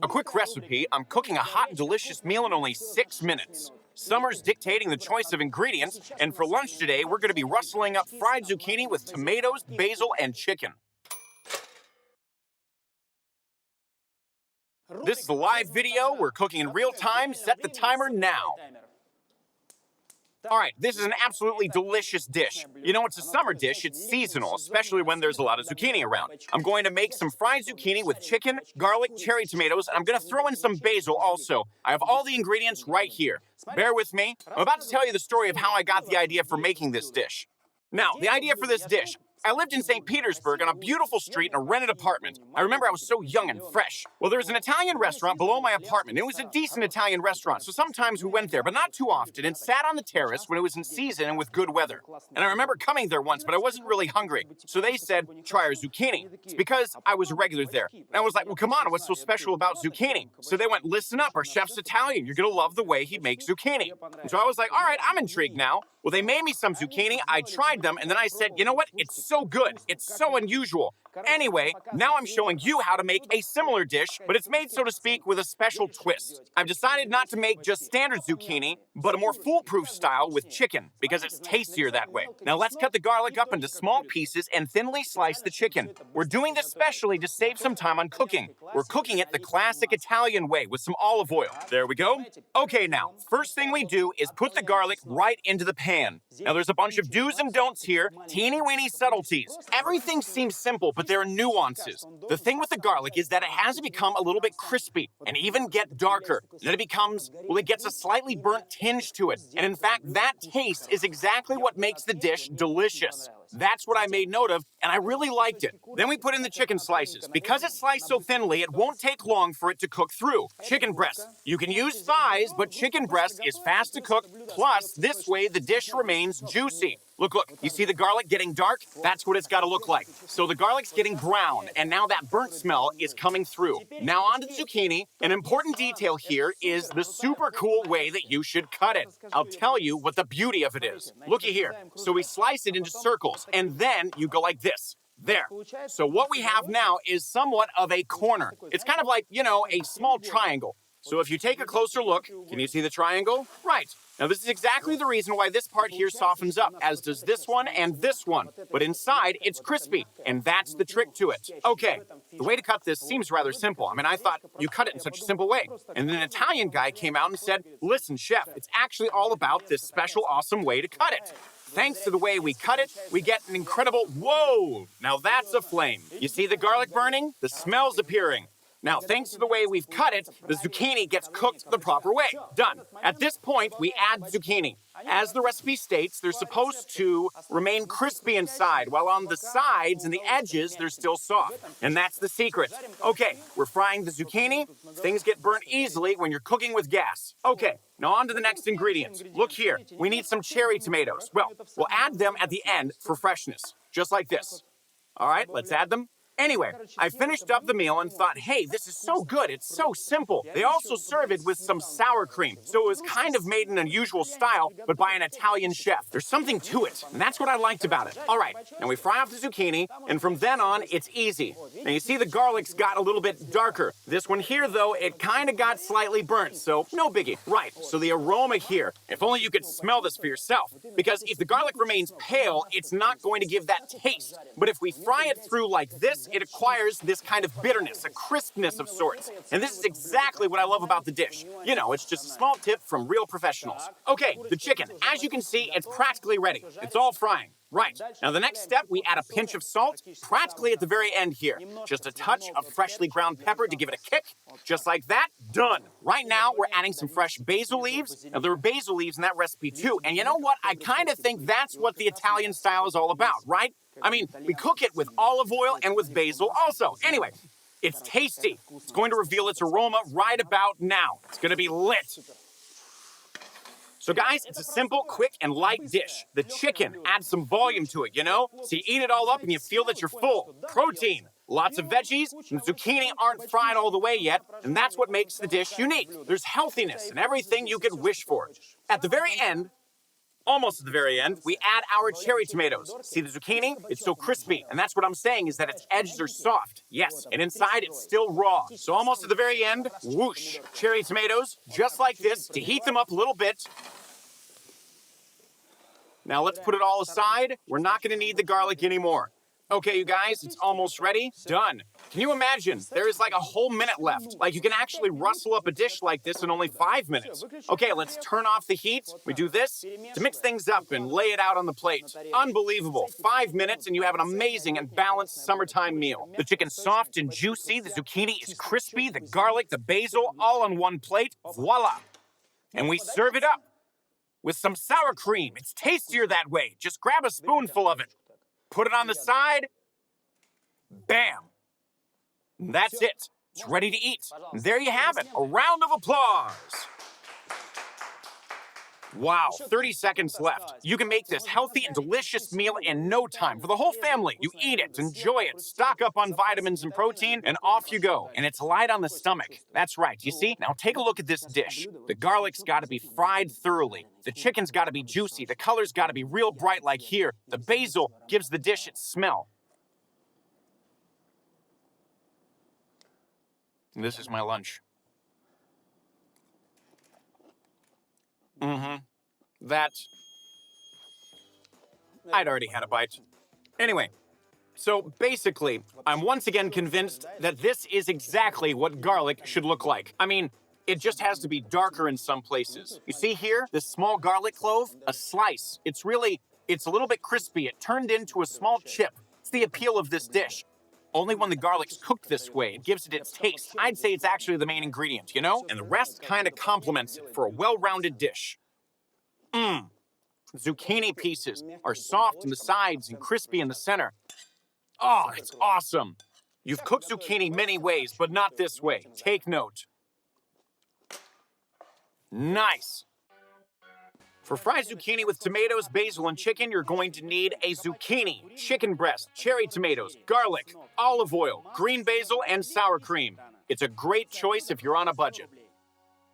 A quick recipe, I'm cooking a hot, delicious meal in only 6 minutes. Summer's dictating the choice of ingredients, and for lunch today, we're going to be rustling up fried zucchini with tomatoes, basil, and chicken. This is a live video. We're cooking in real time. Set the timer now. All right, this is an absolutely delicious dish. You know, it's a summer dish. It's seasonal, especially when there's a lot of zucchini around. I'm going to make some fried zucchini with chicken, garlic, cherry tomatoes, and I'm going to throw in some basil also. I have all the ingredients right here. Bear with me. I'm about to tell you the story of how I got the idea for making this dish. Now, the idea for this dish. I lived in St. Petersburg on a beautiful street in a rented apartment. I remember I was so young and fresh. Well, there was an Italian restaurant below my apartment. It was a decent Italian restaurant, so sometimes we went there, but not too often, and sat on the terrace when it was in season and with good weather. And I remember coming there once, but I wasn't really hungry. So they said, try our zucchini. It's because I was a regular there. And I was like, well, come on, what's so special about zucchini? So they went, listen up, our chef's Italian. You're gonna love the way he makes zucchini. And so I was like, all right, I'm intrigued now. Well, they made me some zucchini, I tried them, and then I said, you know what? It's so good. It's so unusual. Anyway, now I'm showing you how to make a similar dish, but it's made, so to speak, with a special twist. I've decided not to make just standard zucchini, but a more foolproof style with chicken, because it's tastier that way. Now let's cut the garlic up into small pieces and thinly slice the chicken. We're doing this specially to save some time on cooking. We're cooking it the classic Italian way with some olive oil. There we go. Okay, now, first thing we do is put the garlic right into the pan. Now there's a bunch of do's and don'ts here, teeny-weeny subtleties. Everything seems simple, but there are nuances. The thing with the garlic is that it has to become a little bit crispy and even get darker. Then it becomes, well, it gets a slightly burnt tinge to it. And in fact, that taste is exactly what makes the dish delicious. That's what I made note of, and I really liked it. Then we put in the chicken slices. Because it's sliced so thinly, it won't take long for it to cook through. Chicken breast. You can use thighs, but chicken breast is fast to cook, plus this way the dish remains juicy. Look, you see the garlic getting dark? That's what it's got to look like. So the garlic's getting brown, and now that burnt smell is coming through. Now onto the zucchini. An important detail here is the super cool way that you should cut it. I'll tell you what the beauty of it is. Looky here. So we slice it into circles, and then you go like this. There. So what we have now is somewhat of a corner. It's kind of like, you know, a small triangle. So if you take a closer look, can you see the triangle? Right. Now this is exactly the reason why this part here softens up, as does this one and this one. But inside, it's crispy, and that's the trick to it. Okay, the way to cut this seems rather simple. I mean, I thought you cut it in such a simple way. And then an Italian guy came out and said, listen, chef, it's actually all about this special, awesome way to cut it. Thanks to the way we cut it, we get an incredible, whoa, now that's a flame. You see the garlic burning? The smell's appearing. Now, thanks to the way we've cut it, the zucchini gets cooked the proper way. Done. At this point, we add zucchini. As the recipe states, they're supposed to remain crispy inside, while on the sides and the edges, they're still soft. And that's the secret. Okay, we're frying the zucchini. Things get burnt easily when you're cooking with gas. Okay, now on to the next ingredients. Look here, we need some cherry tomatoes. Well, we'll add them at the end for freshness, just like this. All right, let's add them. Anyway, I finished up the meal and thought, hey, this is so good, it's so simple. They also serve it with some sour cream, so it was kind of made in an unusual style, but by an Italian chef. There's something to it, and that's what I liked about it. All right, now we fry off the zucchini, and from then on, it's easy. Now you see the garlic's got a little bit darker. This one here, though, it kind of got slightly burnt, so no biggie. Right, so the aroma here, if only you could smell this for yourself, because if the garlic remains pale, it's not going to give that taste. But if we fry it through like this, it acquires this kind of bitterness, a crispness of sorts. And this is exactly what I love about the dish. You know, it's just a small tip from real professionals. Okay, the chicken. As you can see, it's practically ready. It's all frying. Right. Now the next step, we add a pinch of salt, practically at the very end here. Just a touch of freshly ground pepper to give it a kick. Just like that, done. Right now, we're adding some fresh basil leaves. Now there are basil leaves in that recipe too. And you know what? I kind of think that's what the Italian style is all about, right? I mean, we cook it with olive oil and with basil also. Anyway, it's tasty. It's going to reveal its aroma right about now. It's going to be lit. So guys, it's a simple, quick, and light dish. The chicken adds some volume to it, you know? So you eat it all up and you feel that you're full. Protein, lots of veggies, and the zucchini aren't fried all the way yet, and that's what makes the dish unique. There's healthiness and everything you could wish for. At the very end, Almost at the very end, we add our cherry tomatoes. See the zucchini? It's so crispy, and that's what I'm saying is that its edges are soft. Yes, and inside it's still raw. So almost at the very end, whoosh, cherry tomatoes, just like this, to heat them up a little bit. Now let's put it all aside. We're not gonna need the garlic anymore. Okay, you guys, it's almost ready. Done. Can you imagine? There is like a whole minute left. Like you can actually rustle up a dish like this in only 5 minutes. Okay, let's turn off the heat. We do this to mix things up and lay it out on the plate. Unbelievable. 5 minutes and you have an amazing and balanced summertime meal. The chicken's soft and juicy. The zucchini is crispy. The garlic, the basil, all on one plate. Voila. And we serve it up with some sour cream. It's tastier that way. Just grab a spoonful of it. Put it on the side. Bam. That's it. It's ready to eat. And there you have it. A round of applause. Wow, 30 seconds left. You can make this healthy and delicious meal in no time for the whole family. You eat it, enjoy it, stock up on vitamins and protein, and off you go. And it's light on the stomach. That's right, you see? Now take a look at this dish. The garlic's gotta be fried thoroughly. The chicken's gotta be juicy. The color's gotta be real bright like here. The basil gives the dish its smell. And this is my lunch. I'd already had a bite. Anyway, so basically, I'm once again convinced that this is exactly what garlic should look like. I mean, it just has to be darker in some places. You see here, this small garlic clove? A slice. It's a little bit crispy. It turned into a small chip. It's the appeal of this dish. Only when the garlic's cooked this way, it gives it its taste. I'd say it's actually the main ingredient, you know? And the rest kind of complements it for a well-rounded dish. Zucchini pieces are soft in the sides and crispy in the center. Oh, it's awesome. You've cooked zucchini many ways, but not this way. Take note. Nice. For fried zucchini with tomatoes, basil, and chicken, you're going to need a zucchini, chicken breast, cherry tomatoes, garlic, olive oil, green basil, and sour cream. It's a great choice if you're on a budget.